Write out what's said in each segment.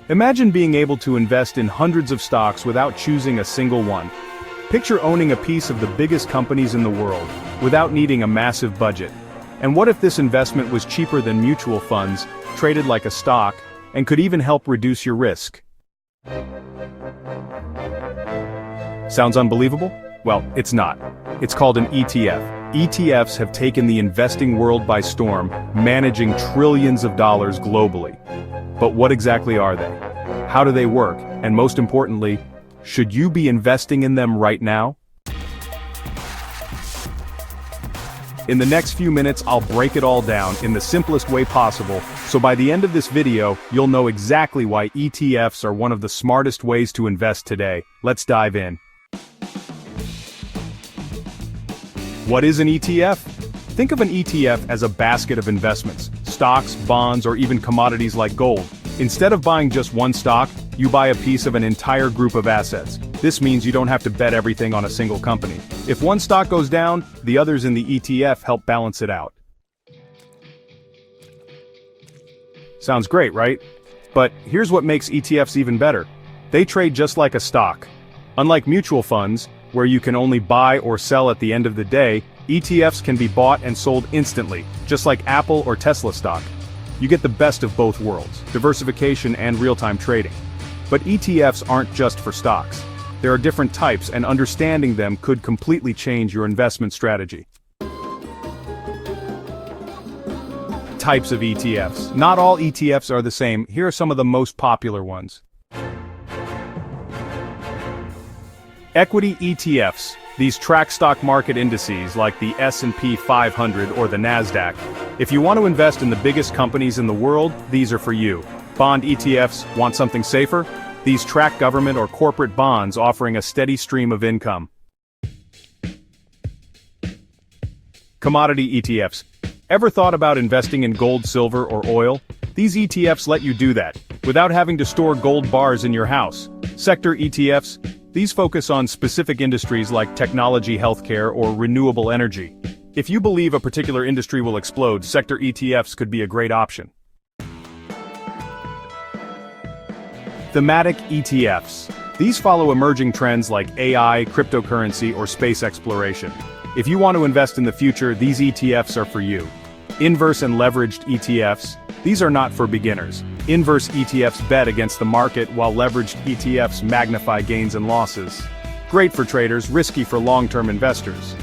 Imagine being able to invest in hundreds of stocks without choosing a single one. Picture owning a piece of the biggest companies in the world, without needing a massive budget. And what if this investment was cheaper than mutual funds, traded like a stock, and could even help reduce your risk? Sounds unbelievable? Well, it's not. It's called an ETF. ETFs have taken the investing world by storm, managing trillions of dollars globally. But what exactly are they? How do they work? And most importantly, should you be investing in them right now? In the next few minutes, I'll break it all down in the simplest way possible, so by the end of this video, you'll know exactly why ETFs are one of the smartest ways to invest today. Let's dive in. What is an ETF? Think of an ETF as a basket of investments, stocks, bonds, or even commodities like gold. Instead of buying just one stock, you buy a piece of an entire group of assets. This means you don't have to bet everything on a single company. If one stock goes down, the others in the ETF help balance it out. Sounds great, right? But here's what makes ETFs even better. They trade just like a stock. Unlike mutual funds, where you can only buy or sell at the end of the day, ETFs can be bought and sold instantly, just like Apple or Tesla stock. You get the best of both worlds, diversification and real-time trading. But ETFs aren't just for stocks. There are different types, and understanding them could completely change your investment strategy. Types of ETFs. Not all ETFs are the same. Here are some of the most popular ones. Equity ETFs. These track stock market indices like the S&P 500 or the Nasdaq. If you want to invest in the biggest companies in the world, these are for you. Bond ETFs. Want something safer? These track government or corporate bonds, offering a steady stream of income. Commodity ETFs. Ever thought about investing in gold, silver, or oil? These ETFs let you do that, without having to store gold bars in your house. Sector ETFs. These focus on specific industries like technology, healthcare, or renewable energy. If you believe a particular industry will explode, sector ETFs could be a great option. Thematic ETFs. These follow emerging trends like AI, cryptocurrency, or space exploration. If you want to invest in the future, these ETFs are for you. Inverse and leveraged ETFs. These are not for beginners. Inverse ETFs bet against the market, while leveraged ETFs magnify gains and losses. Great for traders, risky for long-term investors.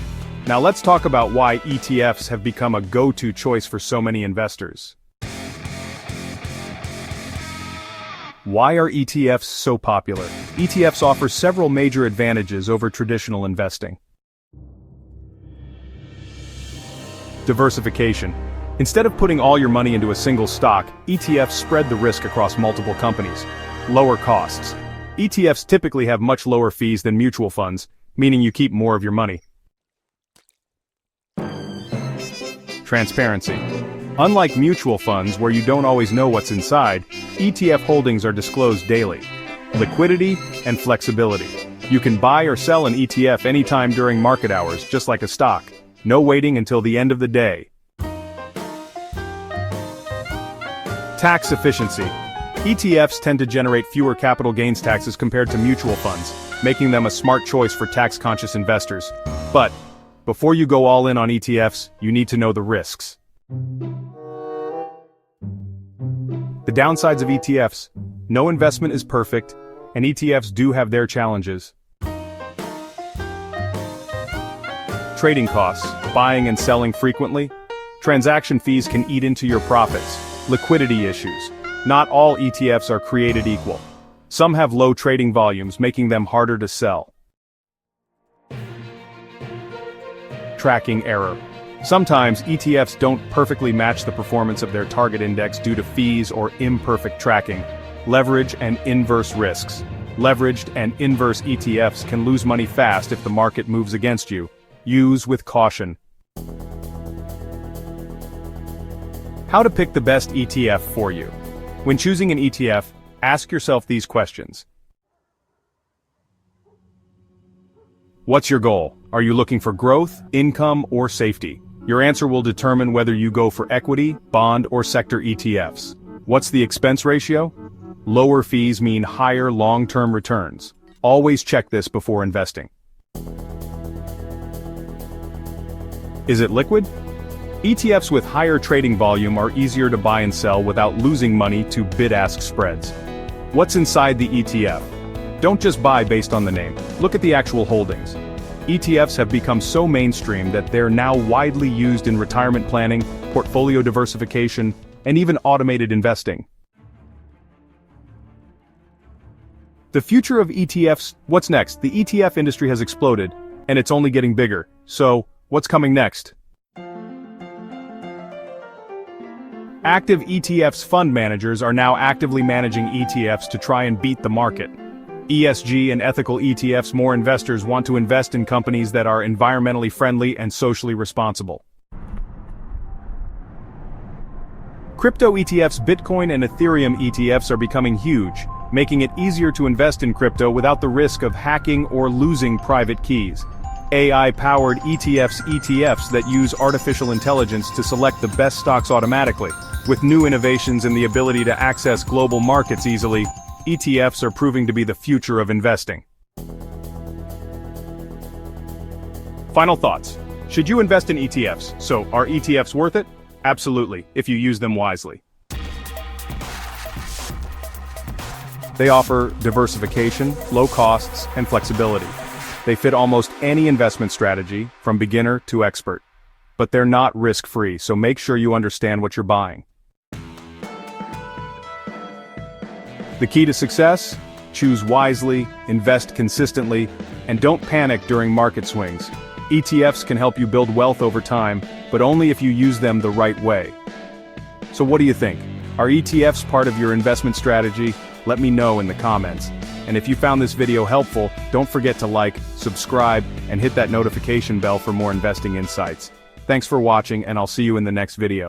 Now let's talk about why ETFs have become a go-to choice for so many investors. Why are ETFs so popular? ETFs offer several major advantages over traditional investing. Diversification. Instead of putting all your money into a single stock, ETFs spread the risk across multiple companies. Lower costs. ETFs typically have much lower fees than mutual funds, meaning you keep more of your money. Transparency. Unlike mutual funds where you don't always know what's inside, ETF holdings are disclosed daily. Liquidity and flexibility. You can buy or sell an ETF anytime during market hours, just like a stock. No waiting until the end of the day. Tax efficiency. ETFs tend to generate fewer capital gains taxes compared to mutual funds, making them a smart choice for tax-conscious investors. But before you go all in on ETFs, you need to know the risks. The downsides of ETFs. No investment is perfect, and ETFs do have their challenges. Trading costs. Buying and selling frequently. Transaction fees can eat into your profits. Liquidity issues. Not all ETFs are created equal. Some have low trading volumes, making them harder to sell. Tracking error. Sometimes ETFs don't perfectly match the performance of their target index due to fees or imperfect tracking. Leverage and inverse risks. Leveraged and inverse ETFs can lose money fast if the market moves against you. Use with caution. How to pick the best ETF for you. When choosing an ETF, ask yourself these questions. What's your goal? Are you looking for growth, income, or safety? Your answer will determine whether you go for equity, bond, or sector ETFs. What's the expense ratio? Lower fees mean higher long-term returns. Always check this before investing. Is it liquid? ETFs with higher trading volume are easier to buy and sell without losing money to bid-ask spreads. What's inside the ETF? Don't just buy based on the name. Look at the actual holdings. ETFs have become so mainstream that they're now widely used in retirement planning, portfolio diversification, and even automated investing. The future of ETFs, what's next? The ETF industry has exploded, and it's only getting bigger. So, what's coming next? Active ETFs fund managers are now actively managing ETFs to try and beat the market. ESG and ethical ETFs. More investors want to invest in companies that are environmentally friendly and socially responsible. Crypto ETFs. Bitcoin and Ethereum ETFs are becoming huge, making it easier to invest in crypto without the risk of hacking or losing private keys. AI-powered ETFs that use artificial intelligence to select the best stocks automatically. With new innovations and the ability to access global markets easily, ETFs are proving to be the future of investing. Final thoughts. Should you invest in ETFs? So, are ETFs worth it? Absolutely, if you use them wisely. They offer diversification, low costs, and flexibility. They fit almost any investment strategy, from beginner to expert. But they're not risk-free, so make sure you understand what you're buying. The key to success? Choose wisely, invest consistently, and don't panic during market swings. ETFs can help you build wealth over time, but only if you use them the right way. So what do you think? Are ETFs part of your investment strategy? Let me know in the comments. And if you found this video helpful, don't forget to like, subscribe, and hit that notification bell for more investing insights. Thanks for watching, and I'll see you in the next video.